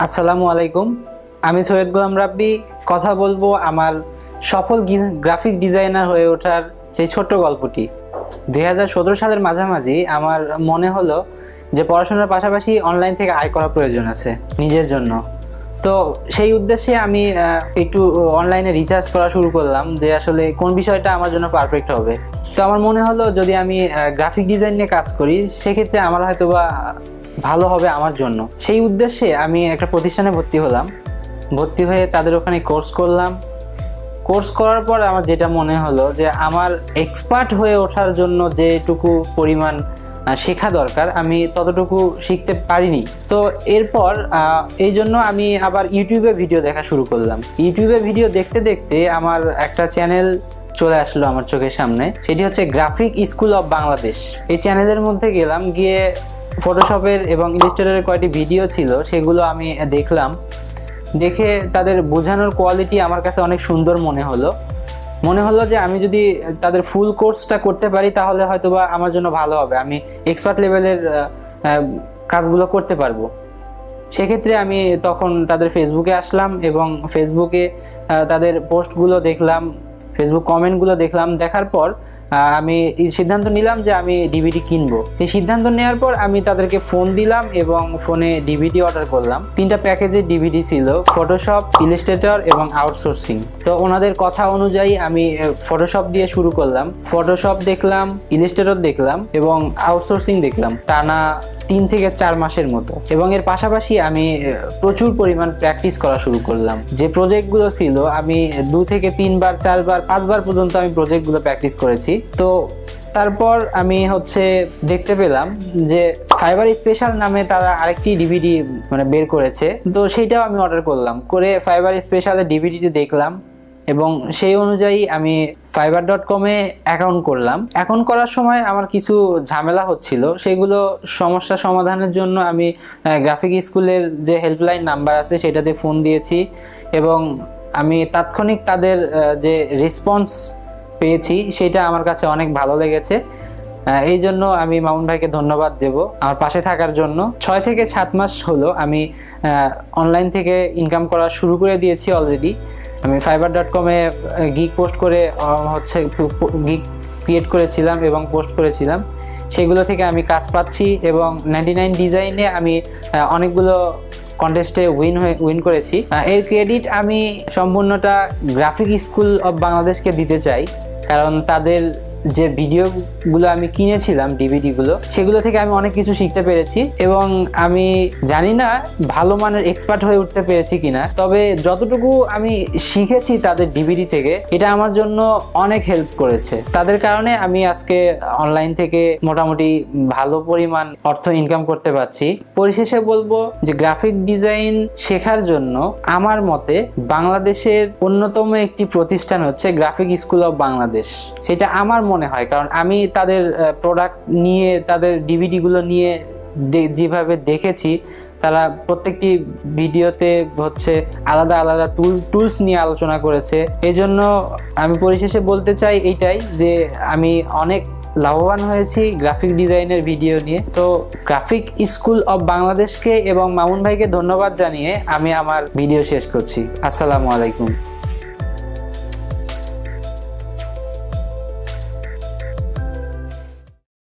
আসসালামু আলাইকুম, আমি সৈয়দ গোলাম রাব্বি কথা বলবো আমার সফল গ্রাফিক ডিজাইনার হয়ে ওঠার সেই ছোট্ট গল্পটি। 2017 সালের মাঝামাঝি আমার মনে হলো যে পড়াশোনার পাশাপাশি অনলাইন থেকে আয় করা প্রয়োজন আছে নিজের জন্য। তো সেই উদ্দেশ্যে আমি একটু অনলাইনে রিসার্চ করা শুরু করলাম যে আসলে কোন বিষয়টা আমার জন্য পারফেক্ট হবে। তো আমার মনে হলো যদি আমি গ্রাফিক ডিজাইন নিয়ে কাজ করি সেক্ষেত্রে আমার হয়তো বা ভালো হবে আমার জন্য। সেই উদ্দেশ্যে আমি একটা প্রতিষ্ঠানে ভর্তি হলাম। ভর্তি হয়ে তাদের ওখানে কোর্স করলাম। কোর্স করার পর আমার যেটা মনে হলো যে আমার এক্সপার্ট হয়ে ওঠার জন্য যেটুকু পরিমাণ শেখা দরকার আমি ততটুকু শিখতে পারিনি। তো এরপর এই জন্য আমি আবার ইউটিউবে ভিডিও দেখা শুরু করলাম। ইউটিউবে ভিডিও দেখতে দেখতে আমার একটা চ্যানেল চলে আসলো আমার চোখের সামনে, সেটি হচ্ছে গ্রাফিক স্কুল অফ বাংলাদেশ। এই চ্যানেলের মধ্যে গেলাম, গিয়ে ফটোশপের এবং ইলাস্ট্রেটরের কয়েকটি ভিডিও ছিল সেগুলো আমি দেখলাম। দেখে তাদের বোঝানোর কোয়ালিটি আমার কাছে অনেক সুন্দর মনে হলো যে আমি যদি তাদের ফুল কোর্সটা করতে পারি তাহলে হয়তোবা আমার জন্য ভালো হবে, আমি এক্সপার্ট লেভেলের কাজগুলো করতে পারবো। সেক্ষেত্রে আমি তখন তাদের ফেসবুকে আসলাম এবং ফেসবুকে তাদের পোস্টগুলো দেখলাম, ফেসবুক কমেন্টগুলো দেখলাম। দেখার পর আমি সিদ্ধান্ত নিলাম যে আমি ডিভিডি কিনবো। সেই সিদ্ধান্ত নেওয়ার পর আমি তাদেরকে ফোন দিলাম এবং ফোনে ডিভিডি অর্ডার করলাম। 3টা প্যাকেজের ডিভিডি ছিল, ফটোশপ, ইলাস্ট্রেটর এবং আউটসোর্সিং। তো ওনাদের কথা অনুযায়ী আমি ফটোশপ দিয়ে শুরু করলাম। ফটোশপ দেখলাম, ইলাস্ট্রেটর দেখলাম এবং আউটসোর্সিং দেখলাম টানা 3 থেকে 4 মাসের মতো। এবং এর পাশাপাশি আমি প্রচুর পরিমাণ প্র্যাকটিস করা শুরু করলাম। যে প্রজেক্টগুলো ছিল আমি 2 থেকে 3 বার, 4 বার, 5 বার পর্যন্ত আমি প্রজেক্টগুলো প্র্যাকটিস করেছি। তো তারপর আমি দেখতে পেলাম যে ফাইবার স্পেশাল নামে তারা আরেকটি ডিভিডি বের করেছে। তো সেইটাও আমি অর্ডার করলাম। করে ফাইবার স্পেশালের ডিভিডিটি দেখলাম এবং সেই অনুযায়ী আমি fiverr.com-এ অ্যাকাউন্ট করলাম। অ্যাকাউন্ট করার সময় আমার কিছু ঝামেলা হচ্ছিল, সেগুলো সমস্যা সমাধানের জন্য আমি গ্রাফিক স্কুলের যে হেল্পলাইন নাম্বার আছে সেটাতে ফোন দিয়েছি এবং আমি তাৎক্ষণিক তাদের যে রেসপন্স পেয়েছি সেটা আমার কাছে অনেক ভালো লেগেছে। এই জন্য আমি মামুন ভাইকে ধন্যবাদ দেব আমার পাশে থাকার জন্য। 6 থেকে 7 মাস হলো আমি অনলাইন থেকে ইনকাম করা শুরু করে দিয়েছি অলরেডি। আমি fiverr.com-এ গিগ পোস্ট করে গিগ ক্রিয়েট করেছিলাম এবং পোস্ট করেছিলাম। সেগুলো থেকে আমি কাজ পাচ্ছি এবং 99 ডিজাইনে আমি অনেকগুলো কন্টেস্টে উইন করেছি। এর ক্রেডিট আমি সম্পূর্ণটা গ্রাফিক স্কুল অফ বাংলাদেশকে দিতে চাই, কারণ তাদের যে ভিডিওগুলো আমি কিনেছিলাম, ডিভিডিগুলো, সেগুলো থেকে আমি অনেক কিছু শিখতে পেরেছি এবং আমি জানি না ভালো মানের এক্সপার্ট হয়ে উঠতে পেরেছি কিনা, তবে যতটুকু আমি শিখেছি তাদের ডিভিডি থেকে এটা আমার জন্য অনেক হেল্প করেছে। তাদের কারণে আমি আজকে অনলাইন থেকে মোটামুটি ভালো পরিমাণ অর্থ ইনকাম করতে পারছি। পরিশেষে বলবো যে গ্রাফিক ডিজাইন শেখার জন্য আমার মতে বাংলাদেশের অন্যতম একটি প্রতিষ্ঠান হচ্ছে গ্রাফিক স্কুল অফ বাংলাদেশ। সেটা আমার মনে হয়, কারণ আমি তাদের প্রোডাক্ট নিয়ে, তাদের ডিভিডিগুলো নিয়ে যেভাবে দেখেছি, তারা প্রত্যেকটি ভিডিওতে আলাদা আলাদা টুলস নিয়ে আলোচনা করেছে। এই জন্য আমি পরিশেষে বলতে চাই এইটাই যে আমি অনেক লাভবান হয়েছি গ্রাফিক ডিজাইনের ভিডিও নিয়ে। তো গ্রাফিক স্কুল অফ বাংলাদেশকে এবং মামুন ভাইকে ধন্যবাদ জানিয়ে আমি আমার ভিডিও শেষ করছি। আসসালামু আলাইকুম।